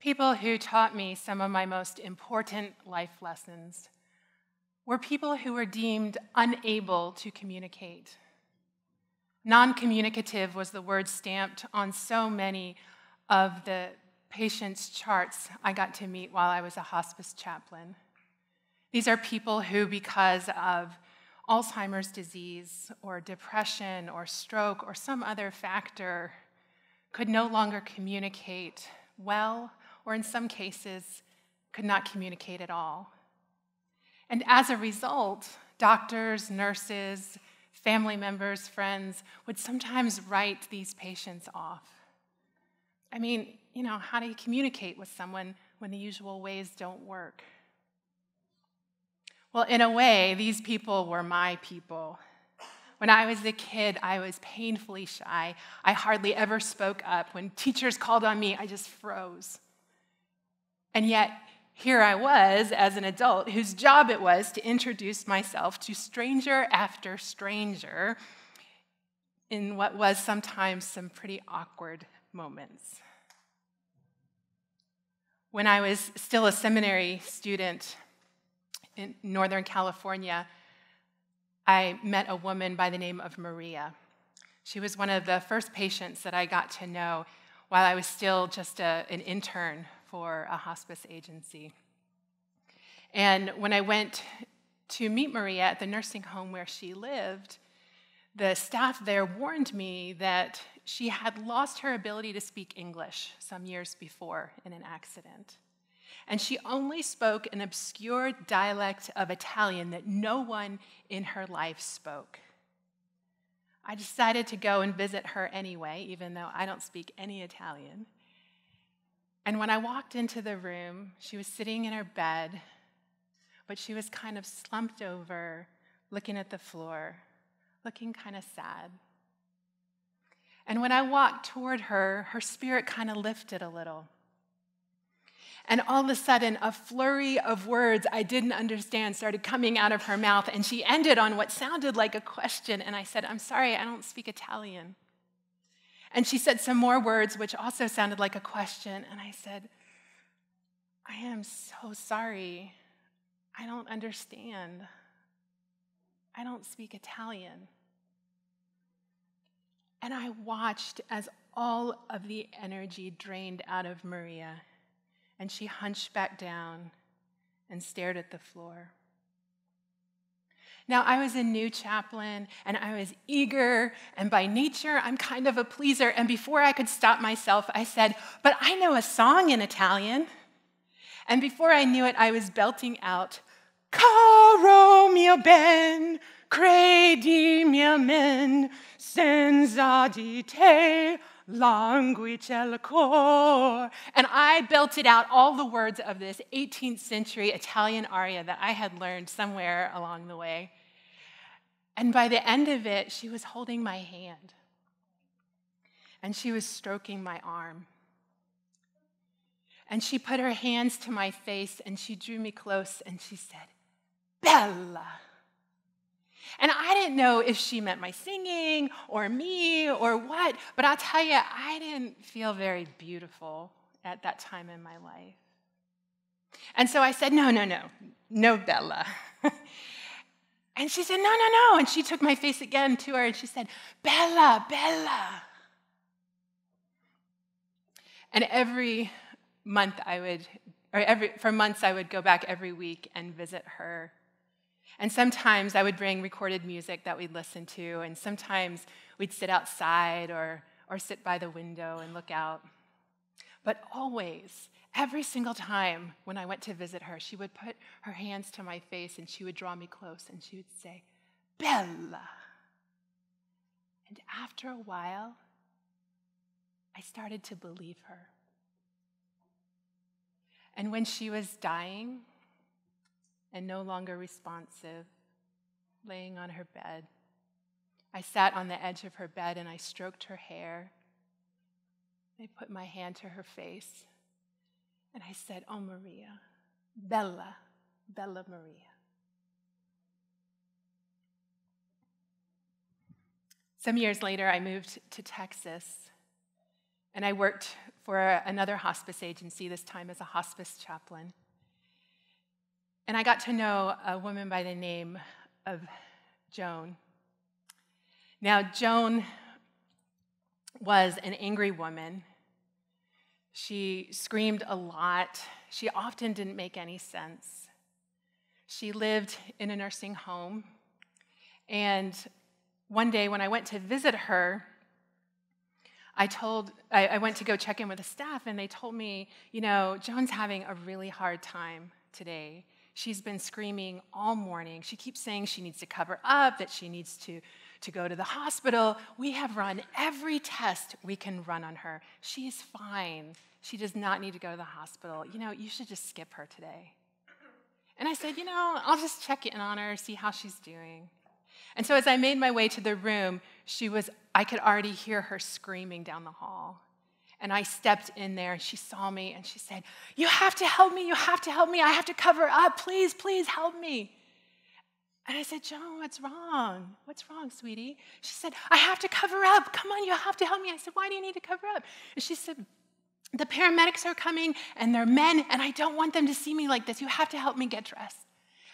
People who taught me some of my most important life lessons were people who were deemed unable to communicate. Non-communicative was the word stamped on so many of the patients' charts I got to meet while I was a hospice chaplain. These are people who, because of Alzheimer's disease or depression or stroke or some other factor, could no longer communicate well, or in some cases, could not communicate at all. And as a result, doctors, nurses, family members, friends would sometimes write these patients off. I mean, how do you communicate with someone when the usual ways don't work? Well, in a way, these people were my people. When I was a kid, I was painfully shy. I hardly ever spoke up. When teachers called on me, I just froze. And yet, here I was as an adult whose job it was to introduce myself to stranger after stranger in what was sometimes some pretty awkward moments. When I was still a seminary student in Northern California, I met a woman by the name of Maria. She was one of the first patients that I got to know while I was still just an intern for a hospice agency. And when I went to meet Maria at the nursing home where she lived, the staff there warned me that she had lost her ability to speak English some years before in an accident. And she only spoke an obscure dialect of Italian that no one in her life spoke. I decided to go and visit her anyway, even though I don't speak any Italian. And when I walked into the room, she was sitting in her bed, but she was kind of slumped over, looking at the floor, looking kind of sad. And when I walked toward her, her spirit kind of lifted a little. And all of a sudden, a flurry of words I didn't understand started coming out of her mouth, and she ended on what sounded like a question, and I said, "I'm sorry, I don't speak Italian." And she said some more words, which also sounded like a question, and I said, "I am so sorry. I don't understand. I don't speak Italian." And I watched as all of the energy drained out of Maria, and she hunched back down and stared at the floor. Now, I was a new chaplain, and I was eager, and by nature, I'm kind of a pleaser, and before I could stop myself, I said, "But I know a song in Italian." And before I knew it, I was belting out, "Caro mio ben, credimi a men, senza di te languisce il cor." And I belted out all the words of this 18th century Italian aria that I had learned somewhere along the way. And by the end of it, she was holding my hand. And she was stroking my arm. And she put her hands to my face, and she drew me close, and she said, "Bella." And I didn't know if she meant my singing or me or what, but I'll tell you, I didn't feel very beautiful at that time in my life. And so I said, no, Bella. And she said, no. And she took my face again to her, and she said, "Bella, Bella." And for months I would go back every week and visit her. And sometimes I would bring recorded music that we'd listen to, and sometimes we'd sit outside or sit by the window and look out. But always, every single time when I went to visit her, she would put her hands to my face, and she would draw me close, and she would say, "Bella." And after a while, I started to believe her. And when she was dying and no longer responsive, laying on her bed, I sat on the edge of her bed and I stroked her hair. I put my hand to her face and I said, "Oh, Maria, Bella, Bella Maria." Some years later, I moved to Texas, and I worked for another hospice agency, this time as a hospice chaplain. And I got to know a woman by the name of Joan. Now, Joan was an angry woman. She screamed a lot. She often didn't make any sense. She lived in a nursing home. And one day when I went to visit her, I went to go check in with the staff, and they told me, Joan's having a really hard time today. She's been screaming all morning. She keeps saying she needs to cover up, that she needs to go to the hospital. We have run every test we can run on her. She's fine. She does not need to go to the hospital. You should just skip her today. And I said, I'll just check in on her, see how she's doing. And so as I made my way to the room, I could already hear her screaming down the hall. And I stepped in there, and she saw me, and she said, "You have to help me, you have to help me. I have to cover up. Please, please help me." And I said, "Joan, what's wrong? What's wrong, sweetie?" She said, "I have to cover up. Come on, you have to help me." I said, "Why do you need to cover up?" And she said, "The paramedics are coming, and they're men, and I don't want them to see me like this. You have to help me get dressed."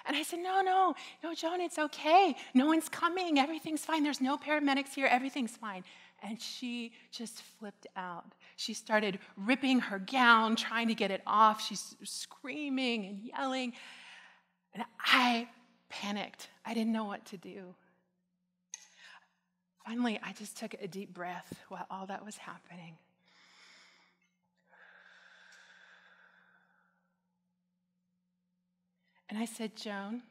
And I said, no, Joan, it's okay. No one's coming. Everything's fine. There's no paramedics here. Everything's fine. And she just flipped out. She started ripping her gown, trying to get it off. She's screaming and yelling. And I panicked. I didn't know what to do. Finally, I just took a deep breath while all that was happening. And I said, "Joan,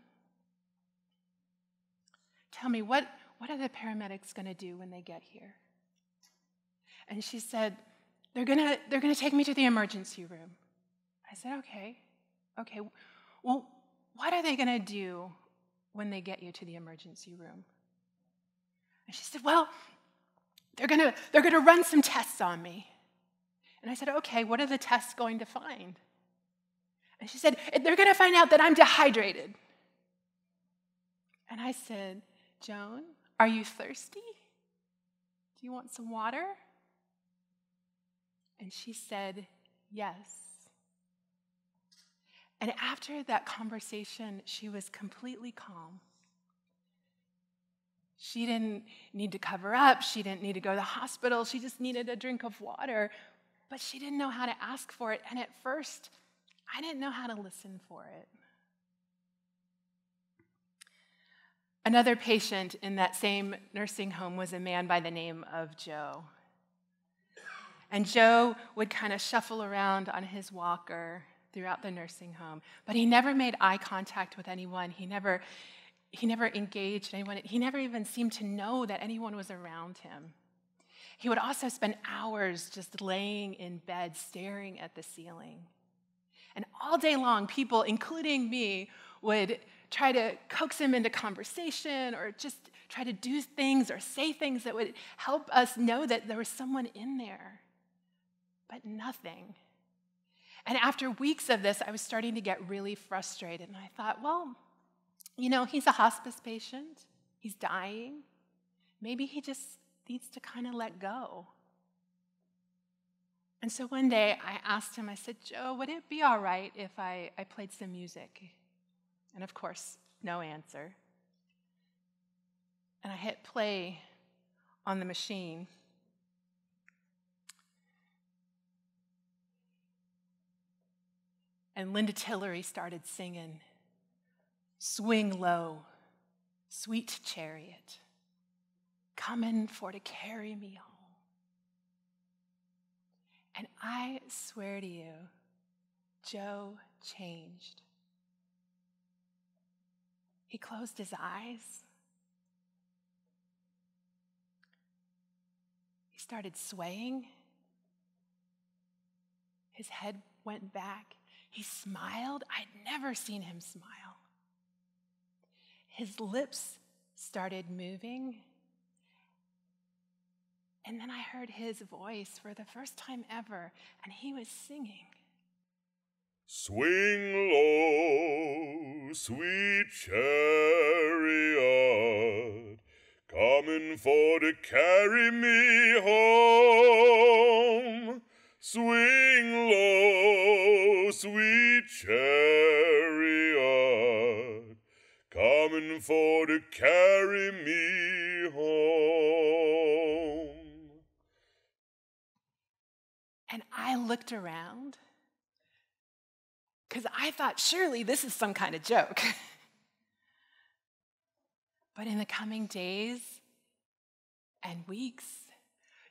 tell me, what are the paramedics going to do when they get here?" And she said, they're gonna take me to the emergency room." I said, okay. Well, what are they going to do when they get you to the emergency room? And she said, "Well, they're gonna run some tests on me." And I said, "Okay, what are the tests going to find?" And she said, "They're going to find out that I'm dehydrated." And I said, "Joan, are you thirsty? Do you want some water?" And she said, "Yes." And after that conversation, she was completely calm. She didn't need to cover up. She didn't need to go to the hospital. She just needed a drink of water. But she didn't know how to ask for it. And at first, I didn't know how to listen for it. Another patient in that same nursing home was a man by the name of Joe. And Joe would kind of shuffle around on his walker throughout the nursing home, but he never made eye contact with anyone. He never engaged anyone. He never even seemed to know that anyone was around him. He would also spend hours just laying in bed, staring at the ceiling. And all day long, people, including me, would try to coax him into conversation or just try to do things or say things that would help us know that there was someone in there. But nothing. And after weeks of this, I was starting to get really frustrated. And I thought, well, he's a hospice patient. He's dying. Maybe he just needs to kind of let go. And so one day I asked him, I said, "Joe, would it be all right if I played some music?" And of course, no answer. And I hit play on the machine. And Linda Tillery started singing, "Swing low, sweet chariot, comin' for to carry me home." And I swear to you, Joe changed. He closed his eyes. He started swaying. His head went back. He smiled. I'd never seen him smile. His lips started moving. And then I heard his voice for the first time ever, and he was singing. "Swing low, sweet chariot, coming for to carry me home. Swing low, sweet chariot, coming for to carry me home. And I looked around because I thought, surely this is some kind of joke. But in the coming days and weeks,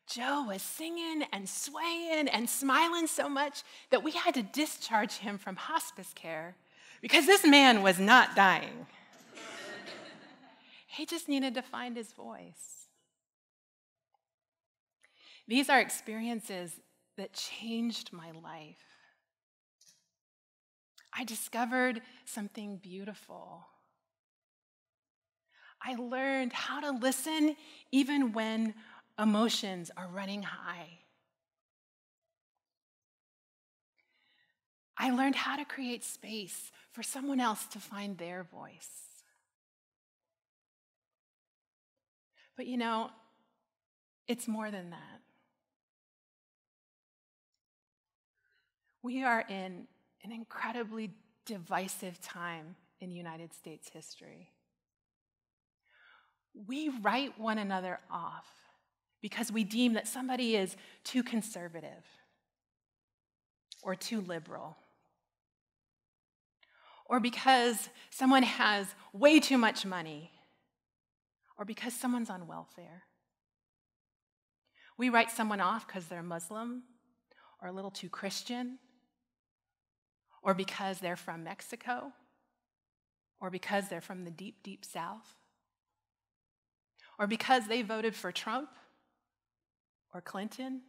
Joe was singing and swaying and smiling so much that we had to discharge him from hospice care because this man was not dying. He just needed to find his voice. These are experiences that changed my life. I discovered something beautiful. I learned how to listen even when emotions are running high. I learned how to create space for someone else to find their voice. But you know, it's more than that. We are in an incredibly divisive time in United States history. We write one another off because we deem that somebody is too conservative or too liberal, or because someone has way too much money, or because someone's on welfare. We write someone off because they're Muslim or a little too Christian, or because they're from Mexico, or because they're from the deep, deep South, or because they voted for Trump or Clinton.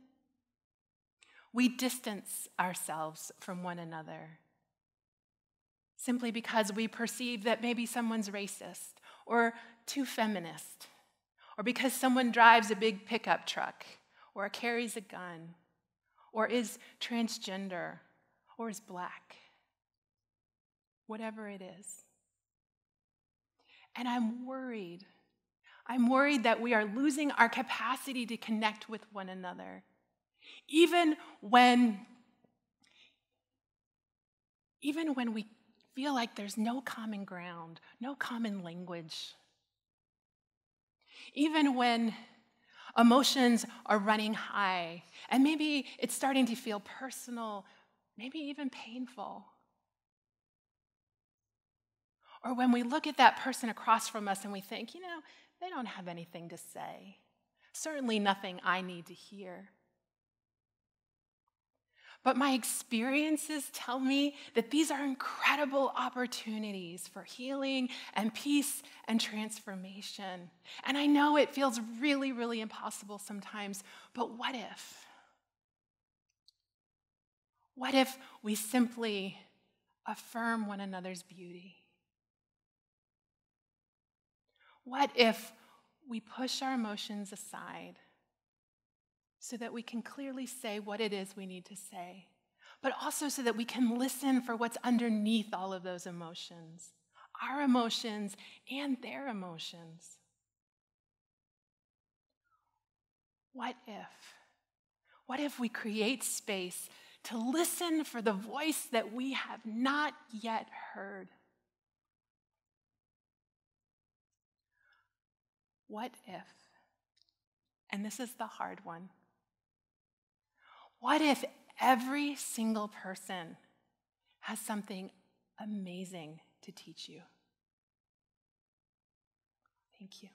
We distance ourselves from one another simply because we perceive that maybe someone's racist or too feminist, or because someone drives a big pickup truck or carries a gun or is transgender or is black. Whatever it is. And I'm worried. I'm worried that we are losing our capacity to connect with one another, even when we feel like there's no common ground, no common language. Even when emotions are running high, and maybe it's starting to feel personal, maybe even painful. Or when we look at that person across from us and we think, you know, they don't have anything to say. Certainly nothing I need to hear. But my experiences tell me that these are incredible opportunities for healing and peace and transformation. And I know it feels really, really impossible sometimes, but what if? What if we simply affirm one another's beauty? What if we push our emotions aside so that we can clearly say what it is we need to say, but also so that we can listen for what's underneath all of those emotions, our emotions and their emotions? What if? What if we create space to listen for the voice that we have not yet heard? What if, and this is the hard one, what if every single person has something amazing to teach you? Thank you.